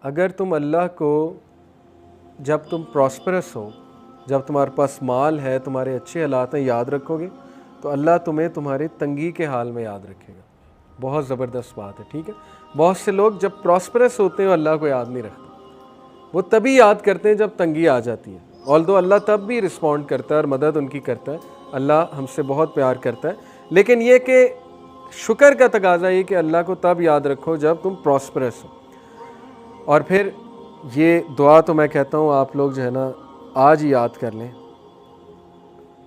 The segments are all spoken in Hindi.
अगर तुम अल्लाह को जब तुम प्रॉस्परस हो, जब तुम्हारे पास माल है, तुम्हारे अच्छे हालात हैं, याद रखोगे तो अल्लाह तुम्हें तुम्हारे तंगी के हाल में याद रखेगा। बहुत ज़बरदस्त बात है, ठीक है। बहुत से लोग जब प्रॉस्परस होते हैं अल्लाह को याद नहीं रखते, वो तभी याद करते हैं जब तंगी आ जाती है। ऑल्दो अल्लाह तब भी रिस्पॉन्ड करता है और मदद उनकी करता है, अल्लाह हमसे बहुत प्यार करता है, लेकिन ये कि शुक्र का तकाजा ये कि अल्लाह को तब याद रखो जब तुम प्रॉस्परस हो। और फिर ये दुआ तो मैं कहता हूँ आप लोग जो है ना आज ही याद कर लें।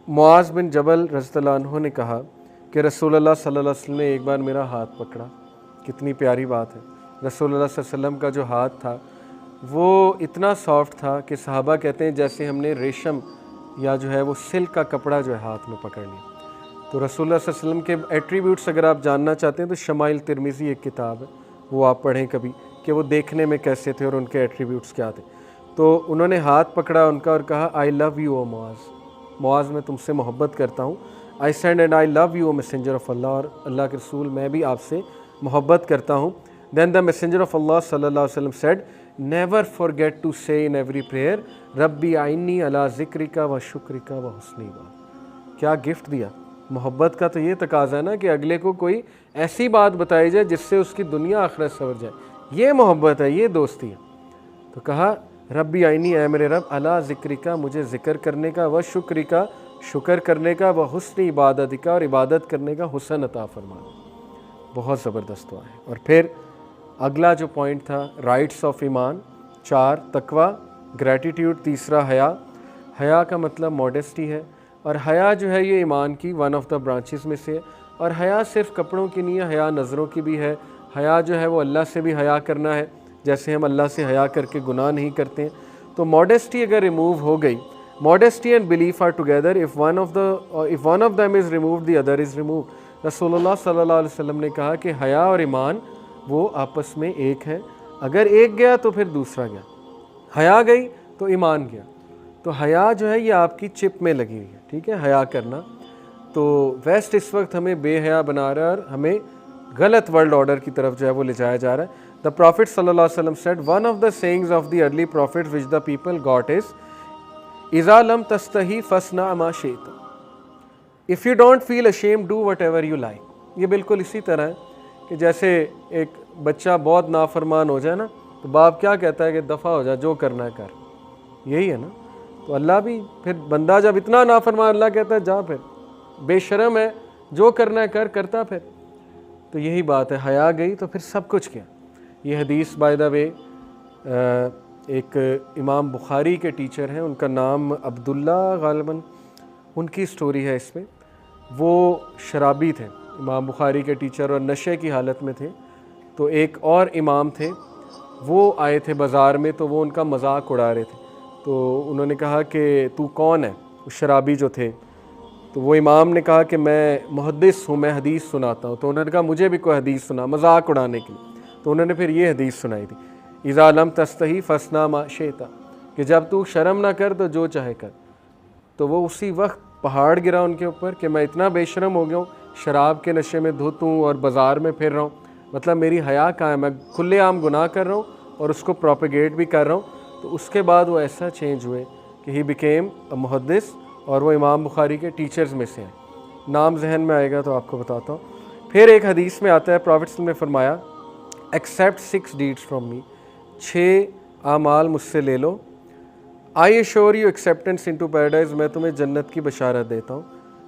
मुआज़ बिन जबल रज़ियल्लाहु अन्हु ने कहा कि रसूलुल्लाह सल्लल्लाहु अलैहि वसल्लम ने एक बार मेरा हाथ पकड़ा। कितनी प्यारी बात है। रसूलुल्लाह सल्लल्लाहु अलैहि वसल्लम का जो हाथ था वो इतना सॉफ्ट था कि सहाबा कहते हैं जैसे हमने रेशम या जो है वो सिल्क का कपड़ा जो है हाथ में पकड़ लिया। तो रसूलुल्लाह सल्लल्लाहु अलैहि वसल्लम के एट्रीब्यूट्स अगर आप जानना चाहते हैं तो शमाइल तिरमिज़ी एक किताब है, वो आप पढ़ें कभी कि वो देखने में कैसे थे और उनके एट्रीब्यूट्स क्या थे। तो उन्होंने हाथ पकड़ा उनका और कहा, I love you O Muadh, Muadh मैं तुमसे मोहब्बत करता हूँ। I send and I love you O messenger of Allah, और अल्लाह के रसूल मैं भी आपसे मोहब्बत करता हूँ। देन द मैसेंजर ऑफ अल्लाह सल्लल्लाहु अलैहि वसल्लम सेड, नेवर फॉरगेट टू से इन एवरी प्रेयर रब्बी आइनी अला ज़िक्रिका व शुक्रिका व हुस्नी इबादतिका। क्या गिफ्ट दिया। मोहब्बत का तो ये तकाजा है ना कि अगले को कोई ऐसी बात बताई जाए जिससे उसकी दुनिया आखिरत सवर जाए, ये मोहब्बत है, ये दोस्ती है। तो कहा रब्बी आइनी, ऐ मेरे रब, अला ज़िक्रिका, मुझे ज़िक्र करने का, व शुक्रिका, शुक्र करने का, व हुस्न इबादतिका, और इबादत करने का हुस्न अता फरमा। बहुत ज़बरदस्त दुआ है। और फिर अगला जो पॉइंट था राइट्स ऑफ ईमान, 4 तकवा, ग्रैटिट्यूड, तीसरा हया। हया का मतलब मॉडेस्टी है, और हया जो है ये ईमान की वन ऑफ द ब्रांचेस में से है। और हया सिर्फ कपड़ों की नहीं है, हया नज़रों की भी है। हया जो है वो अल्लाह से भी हया करना है, जैसे हम अल्लाह से हया करके गुनाह नहीं करते हैं। तो मॉडेस्टी अगर रिमूव हो गई, modesty and belief are together, if one of them is removed the other is removed. रसूलुल्लाह सल्लल्लाहु अलैहि वसल्लम ने कहा कि हया और ईमान वो आपस में एक है, अगर एक गया तो फिर दूसरा गया। हया गई तो ईमान गया। तो हया जो है ये आपकी चिप में लगी हुई है, ठीक है, हया करना। तो वेस्ट इस वक्त हमें बेहया बना रहा है और हमें गलत वर्ल्ड ऑर्डर की तरफ जो है वो ले जाया जा रहा है। द प्रॉफिट सल्लल्लाहु अलैहि वसल्लम said, one of the sayings of the early prophet which the people got is, इज़ा लम तस्तही फसना मा शि'ता, if you don't feel ashamed do whatever you like. ये बिल्कुल इसी तरह है कि जैसे एक बच्चा बहुत नाफरमान हो जाए ना, तो बाप क्या कहता है कि दफ़ा हो जा, जो करना है कर। यही है ना। तो अल्लाह भी फिर बंदा जब इतना नाफरमान, अल्लाह कहता है जा, फिर बेशरम है, जो करना है कर, करता फिर। तो यही बात है, हया गई तो फिर सब कुछ किया। ये हदीस बाय द वे एक इमाम बुखारी के टीचर हैं, उनका नाम अब्दुल्ला गालिबन, उनकी स्टोरी है इसमें। वो शराबी थे, इमाम बुखारी के टीचर, और नशे की हालत में थे। तो एक और इमाम थे, वो आए थे बाज़ार में, तो वो उनका मजाक उड़ा रहे थे। तो उन्होंने कहा कि तू कौन है, उस शराबी जो थे। तो वो इमाम ने कहा कि मैं मुहद्दिस हूँ, मैं हदीस सुनाता हूँ। तो उन्होंने कहा मुझे भी कोई हदीस सुना, मजाक उड़ाने के लिए। तो उन्होंने फिर ये हदीस सुनाई थी, इज़ा लम तस्तही फसना मा शि'ता, कि जब तू शर्म ना कर तो जो चाहे कर। तो वो उसी वक्त पहाड़ गिरा उनके ऊपर कि मैं इतना बेशरम हो गया हूँ, शराब के नशे में धुत हूँ और बाज़ार में फिर रहा हूँ, मतलब मेरी हया कहाँ है, मैं खुलेआम गुनाह कर रहा हूँ और उसको प्रोपेगेट भी कर रहा हूँ। तो उसके बाद वो ऐसा चेंज हुए कि ही बिकेम अ मुहद्दिस, और वो इमाम बुखारी के टीचर्स में से हैं। नाम जहन में आएगा तो आपको बताता हूँ। फिर एक हदीस में आता है, प्रॉफिट ने फरमाया, एक्सेप्ट 6 डीड्स फ्रॉम मी, 6 आमाल मुझसे ले लो, I assure you acceptance into paradise, मैं तुम्हें जन्नत की बशारत देता हूँ।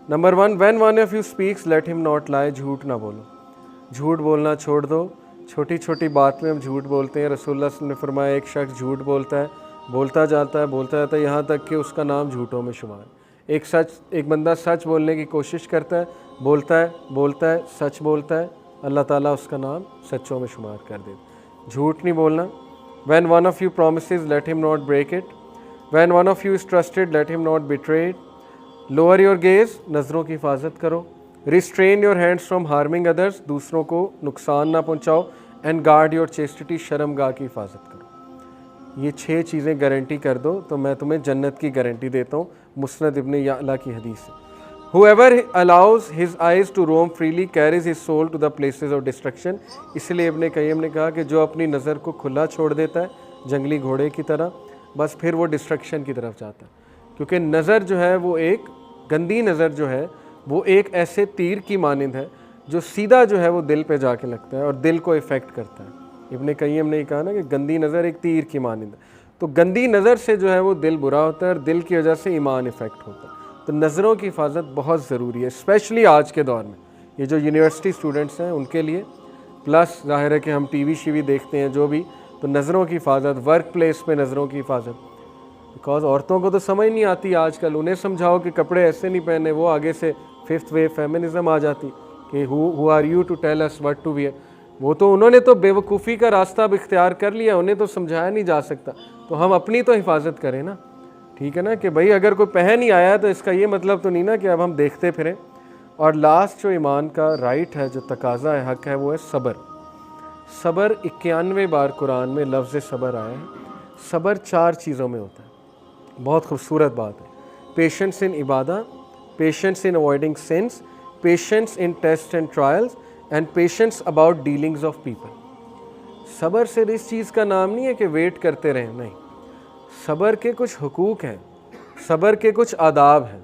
Number 1, when one of you speaks let him not lie, झूठ ना बोलो, झूठ बोलना छोड़ दो। छोटी छोटी बात में हम झूठ बोलते हैं। रसूलुल्लाह सल्लल्लाहु अलैहि वसल्लम ने फरमाया एक शख्स झूठ बोलता है, बोलता जाता है यहाँ तक कि उसका नाम झूठों में शुमार। एक बंदा सच बोलने की कोशिश करता है, बोलता है, सच बोलता है, अल्लाह ताला उसका नाम सच्चों में शुमार कर देता। झूठ नहीं बोलना। When one of you promises let him not break it, when one of you is trusted let him not betray it, lower your gaze, नज़रों की हिफाजत करो, restrain your hands from harming others, दूसरों को नुकसान ना पहुँचाओ, एंड गार्ड योर चेस्टिटी, शर्मगाह की हिफाजत करो। ये 6 चीज़ें गारंटी कर दो तो मैं तुम्हें जन्नत की गारंटी देता हूँ। मुस्नद इब्न याला की हदीस है। Whoever allows his eyes to roam freely carries his soul to the places of destruction। इसलिए इब्न कय्यम ने कहा कि जो अपनी नज़र को खुला छोड़ देता है जंगली घोड़े की तरह, बस फिर वो डिस्ट्रक्शन की तरफ जाता है। क्योंकि नज़र जो है वो एक गंदी नज़र जो है वो एक ऐसे तीर की मानिंद है जो सीधा जो है वो दिल पे जाके लगता है और दिल को इफ़ेक्ट करता है। इब्न कय्यम ने कहा ना कि गंदी नज़र एक तीर की मानिंद है, तो गंदी नज़र से जो है वो दिल बुरा होता है और दिल की वजह से ईमान इफ़ेक्ट होता है। तो नज़रों की हिफाजत बहुत ज़रूरी है, स्पेशली आज के दौर में। ये जो यूनिवर्सिटी स्टूडेंट्स हैं उनके लिए, प्लस ज़ाहिर है कि हम टीवी शीवी देखते हैं जो भी, तो नज़रों की हिफाजत, वर्क प्लेस पे नज़रों की हिफाजत। बिकॉज औरतों को तो समझ नहीं आती आजकल, उन्हें समझाओ कि कपड़े ऐसे नहीं पहने, वो आगे से फिफ्थ वेव फेमिनिज्म आ जाती कि who are you to tell us what to wear. वो तो उन्होंने तो बेवकूफ़ी का रास्ता अब इख्तियार कर लिया, उन्हें तो समझाया नहीं जा सकता। तो हम अपनी तो हिफाजत करें ना, ठीक है ना, कि भाई अगर कोई पहन ही आया है तो इसका ये मतलब तो नहीं ना कि अब हम देखते फिरें। और लास्ट जो ईमान का राइट है, जो तकाजा है, हक है, वो है सब्र। सब्र 91 बार कुरान में लफ्ज़ सब्र आया है। सब्र 4 चीज़ों में होता है, बहुत खूबसूरत बात है। पेशेंस इन इबादा, patience in avoiding sins, patience in test and trials and patience about dealings of people. सब्र से इस चीज़ का नाम नहीं है कि वेट करते रहें, नहीं। सब्र के कुछ हुकूक हैं, सब्र के कुछ आदाब हैं।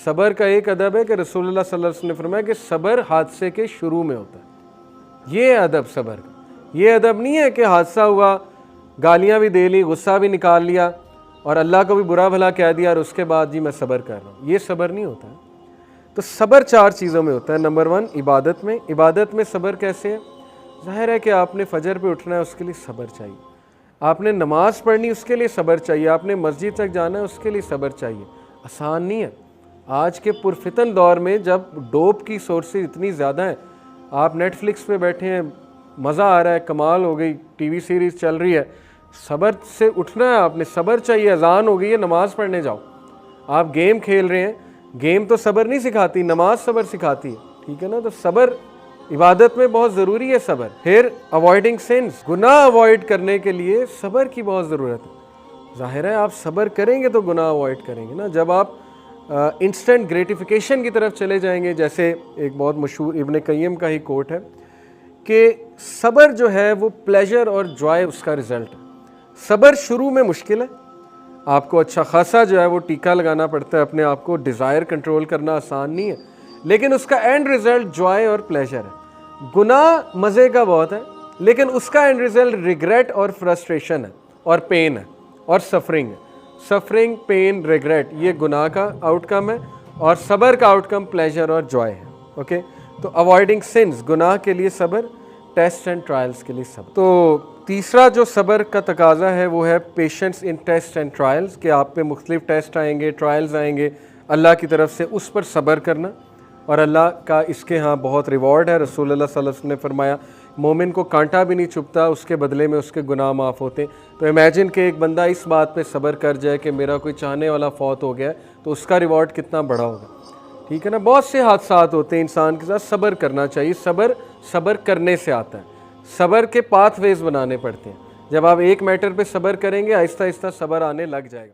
सब्र का एक अदब है कि रसूलुल्लाह सल्लल्लाहु अलैहि वसल्लम ने फरमाया कि सब्र हादसे के शुरू में होता है। ये अदब सब्र का। ये अदब नहीं है कि हादसा हुआ, गालियाँ भी दे ली, गुस्सा भी निकाल लिया और अल्लाह को भी बुरा भला कह दिया और उसके बाद जी मैं सब्र कर रहा हूँ। ये सब्र नहीं होता है। तो सब्र 4 चीज़ों में होता है। नंबर 1 इबादत में। इबादत में सब्र कैसे है? ज़ाहिर है कि आपने फजर पे उठना है, उसके लिए सब्र चाहिए। आपने नमाज़ पढ़नी, उसके लिए सब्र चाहिए। आपने मस्जिद तक जाना है, उसके लिए सब्र चाहिए। आसान नहीं है। आज के पुरफितन दौर में जब डोप की सोर्सेज इतनी ज़्यादा हैं, आप नेटफ्लिक्स पे बैठे हैं, मज़ा आ रहा है, कमाल हो गई, टीवी सीरीज़ चल रही है, सब्र से उठना है, आपने सब्र चाहिए। अजान हो गई है, नमाज़ पढ़ने जाओ। आप गेम खेल रहे हैं, गेम तो सब्र नहीं सिखाती, नमाज सब्र सिखाती है, ठीक है ना। तो सब्र इबादत में बहुत ज़रूरी है सब्र। फिर अवॉइडिंग सिंस, गुनाह अवॉइड करने के लिए सब्र की बहुत ज़रूरत है। ज़ाहिर है आप सब्र करेंगे तो गुनाह अवॉइड करेंगे ना। जब आप इंस्टेंट ग्रेटिफिकेशन की तरफ चले जाएंगे, जैसे एक बहुत मशहूर इब्न कय्यम का ही कोट है कि सब्र जो है वो प्लेजर और जॉय उसका रिज़ल्ट है। सब्र शुरू में मुश्किल है, आपको अच्छा खासा जो है वो टीका लगाना पड़ता है, अपने आप को डिज़ायर कंट्रोल करना आसान नहीं है, लेकिन उसका एंड रिज़ल्ट जॉय और प्लेजर है। गुनाह मज़े का बहुत है, लेकिन उसका एंड रिज़ल्ट रिग्रेट और फ्रस्ट्रेशन है और पेन है और सफरिंग है। सफरिंग, पेन, रिग्रेट, ये गुनाह का आउटकम है और सब्र का आउटकम प्लेजर और जॉय है। ओके, तो अवॉइडिंग सिंस, गुनाह के लिए सब्र, टेस्ट एंड ट्रायल्स के लिए सब्र। तो तीसरा जो सब्र का तकाजा है वो है patience in test and trials, कि आप पे मुख्तलिफ टेस्ट आएंगे, ट्रायल्स आएंगे अल्लाह की तरफ से, उस पर सब्र करना। और अल्लाह का इसके यहाँ बहुत रिवॉर्ड है। रसूलुल्लाह सल्लल्लाहु अलैहि वसल्लम ने फरमाया मोमिन को कांटा भी नहीं चुभता, उसके बदले में उसके गुनाह माफ़ होते। तो इमेजिन कि एक बंदा इस बात पे सब्र कर जाए कि मेरा कोई चाहने वाला फौत हो गया है, तो उसका रिवॉर्ड कितना बड़ा होगा, ठीक है ना। बहुत से हादसात होते हैं इंसान के साथ, सब्र करना चाहिए। सब्र करने से आता है। सब्र के पाथवेज बनाने पड़ते हैं। जब आप एक मैटर पे सब्र करेंगे, आहिस्ता आहिस्ता सब्र आने लग जाएगा।